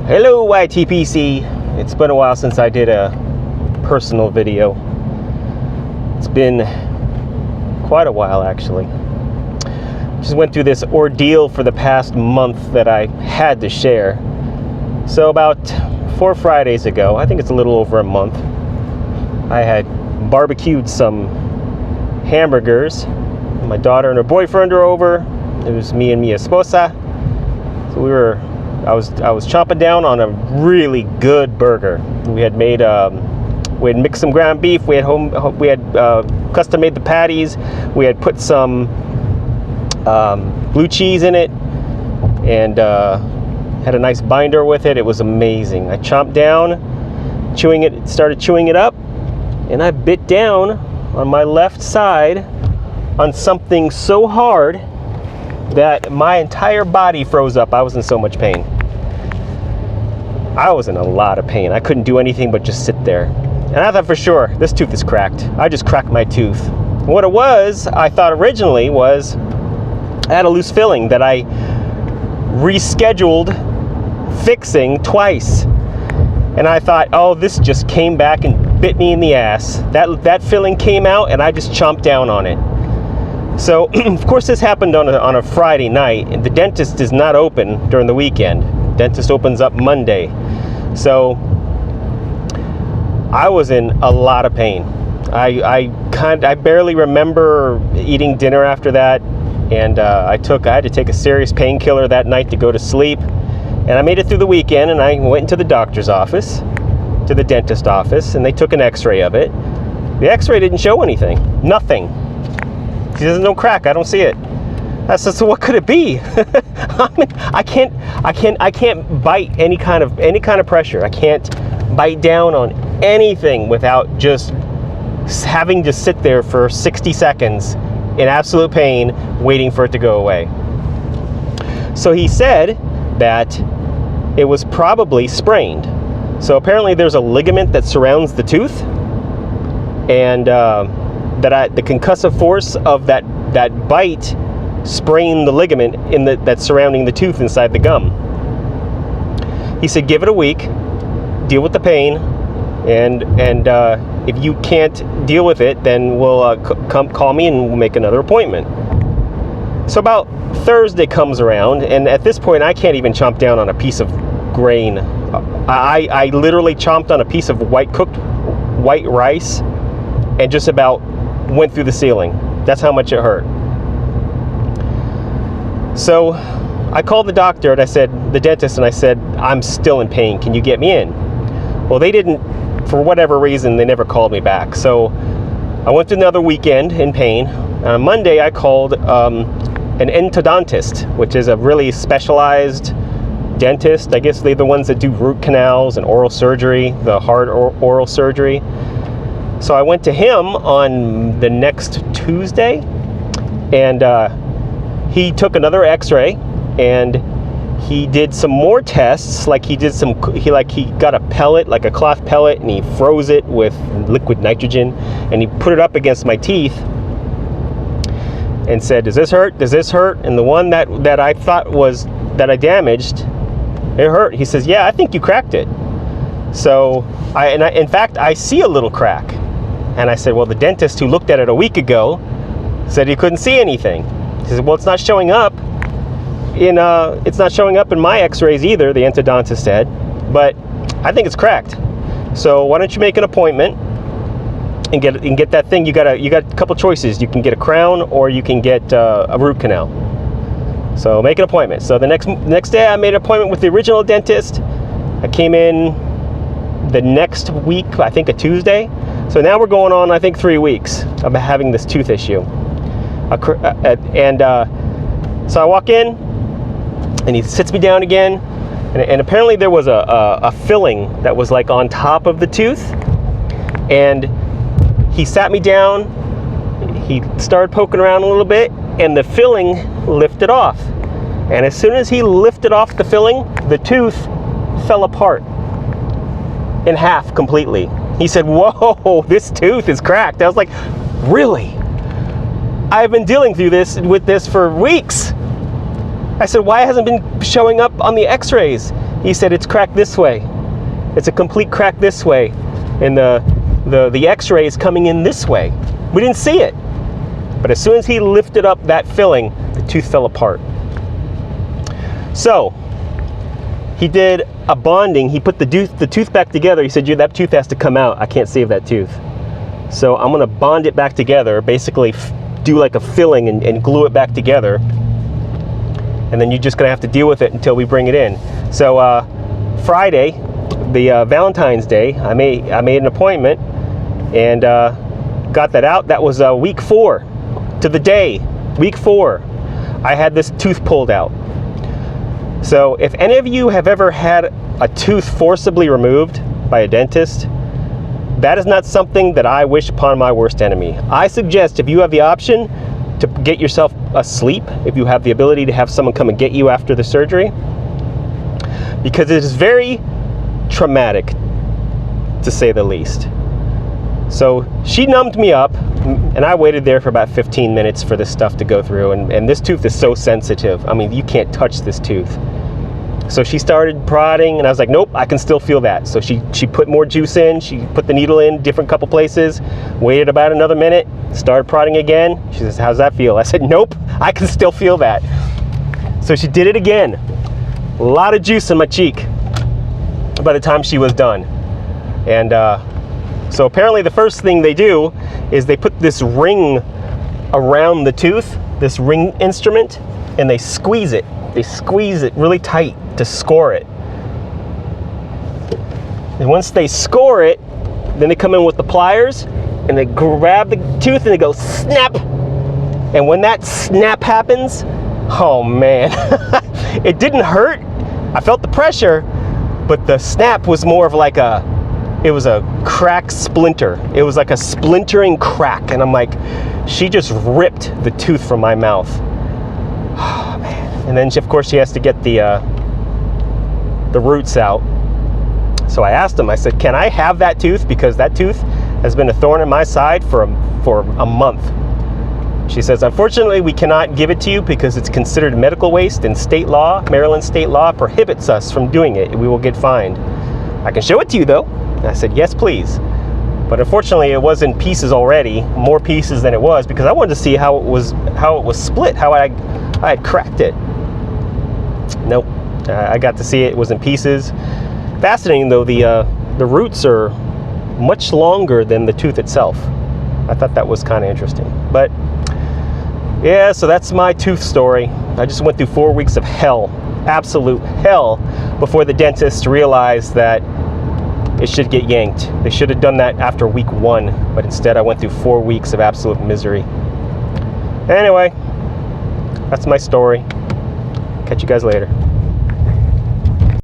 Hello YTPC. It's been a while since I did a personal video. It's been quite a while actually. Just went through this ordeal for the past month that I had to share. So about 4 Fridays ago, I think it's a little over a month, I had barbecued some hamburgers. My daughter and her boyfriend are over. It was me and mi esposa. So I was chomping down on a really good burger. We had made we had mixed some ground beef. We had custom made the patties. We had put some blue cheese in it, and had a nice binder with it. It was amazing. I chomped down, started chewing it up, and I bit down on my left side on something so hard that my entire body froze up. I was in so much pain. I was in a lot of pain. I couldn't do anything but just sit there. And I thought for sure, this tooth is cracked. I just cracked my tooth. What it was, I thought originally was, I had a loose filling that I rescheduled fixing twice. And I thought, oh, this just came back and bit me in the ass. That filling came out and I just chomped down on it. So, of course, this happened on a Friday night, and the dentist is not open during the weekend. Dentist opens up Monday. So, I was in a lot of pain. I barely remember eating dinner after that, and I had to take a serious painkiller that night to go to sleep. And I made it through the weekend, and I went into the doctor's office, to the dentist office, and they took an x-ray of it. The x-ray didn't show anything. Nothing. There's no crack. I don't see it. I said, so what could it be? I can't bite any kind of pressure. I can't bite down on anything without just having to sit there for 60 seconds in absolute pain, waiting for it to go away. So he said that it was probably sprained. So apparently there's a ligament that surrounds the tooth, and the concussive force of that bite sprained the ligament that's surrounding the tooth inside the gum. He said, give it a week, deal with the pain, and if you can't deal with it, then we'll call me and we'll make another appointment. So about Thursday comes around, and at this point I can't even chomp down on a piece of grain. I literally chomped on a piece of cooked white rice and just about went through the ceiling. That's how much it hurt. So I called the doctor and the dentist, and I said, I'm still in pain. Can you get me in? Well, they didn't, for whatever reason, they never called me back. So I went to another weekend in pain. On Monday, I called an endodontist, which is a really specialized dentist. I guess they're the ones that do root canals and oral surgery, the hard oral surgery. So I went to him on the next Tuesday, and he took another x-ray, and he did some more tests. Like he got a pellet, like a cloth pellet, and he froze it with liquid nitrogen, and he put it up against my teeth and said, does this hurt? Does this hurt? And the one that I thought was that I damaged, it hurt. He says, yeah, I think you cracked it. So in fact, I see a little crack. And I said, well, the dentist who looked at it a week ago said he couldn't see anything. He said, well, it's not showing up in my x-rays either, the endodontist said, but I think it's cracked. So why don't you make an appointment and get that thing? You got a couple choices. You can get a crown, or you can get a root canal. So make an appointment. So the next day I made an appointment with the original dentist. I came in the next week, I think a Tuesday. So now we're going on, I think, 3 weeks of having this tooth issue. So I walk in, and he sits me down again, and apparently there was a filling that was like on top of the tooth, and he sat me down, he started poking around a little bit, and the filling lifted off. And as soon as he lifted off the filling, the tooth fell apart in half completely. He said, whoa, this tooth is cracked. I was like, really? I've been dealing with this for weeks. I said, why hasn't it been showing up on the x-rays? He said, it's cracked this way. It's a complete crack this way. And the x-ray is coming in this way. We didn't see it. But as soon as he lifted up that filling, the tooth fell apart. So he did a bonding. He put the tooth back together. He said, that tooth has to come out. I can't save that tooth. So I'm going to bond it back together, basically do like a filling and glue it back together. And then you're just going to have to deal with it until we bring it in. So Friday, the Valentine's Day, I made an appointment and got that out. That was week 4 to the day. Week 4, I had this tooth pulled out. So if any of you have ever had a tooth forcibly removed by a dentist, that is not something that I wish upon my worst enemy. I suggest, if you have the option to get yourself asleep, if you have the ability to have someone come and get you after the surgery, because it is very traumatic, to say the least. So she numbed me up, and I waited there for about 15 minutes for this stuff to go through, and this tooth is so sensitive. I mean, you can't touch this tooth. So she started prodding, and I was like, nope, I can still feel that. So she put more juice in, she put the needle in different couple places, waited about another minute, started prodding again. She says, how's that feel? I said, nope, I can still feel that. So she did it again. A lot of juice in my cheek by the time she was done. And so apparently the first thing they do is they put this ring around the tooth, this ring instrument, and they squeeze it. They squeeze it really tight to score it. And once they score it, then they come in with the pliers and they grab the tooth and they go snap. And when that snap happens, oh man, it didn't hurt. I felt the pressure, but the snap was more of like it was a crack splinter. It was like a splintering crack. And I'm like, she just ripped the tooth from my mouth. Oh man. And then of course she has to get the roots out. So I asked him, I said, can I have that tooth? Because that tooth has been a thorn in my side for a month. She says, unfortunately, we cannot give it to you because it's considered medical waste, and state law, Maryland state law, prohibits us from doing it. We will get fined. I can show it to you though. And I said, yes, please. But unfortunately, it was in pieces already, more pieces than it was, because I wanted to see how it was split, how I had cracked it. Nope, I got to see it was in pieces. Fascinating though, the roots are much longer than the tooth itself. I thought that was kind of interesting. But yeah, so that's my tooth story. I just went through 4 weeks of hell, absolute hell, before the dentist realized that it should get yanked. They should have done that after week 1, but instead I went through 4 weeks of absolute misery. Anyway, that's my story. Catch you guys later.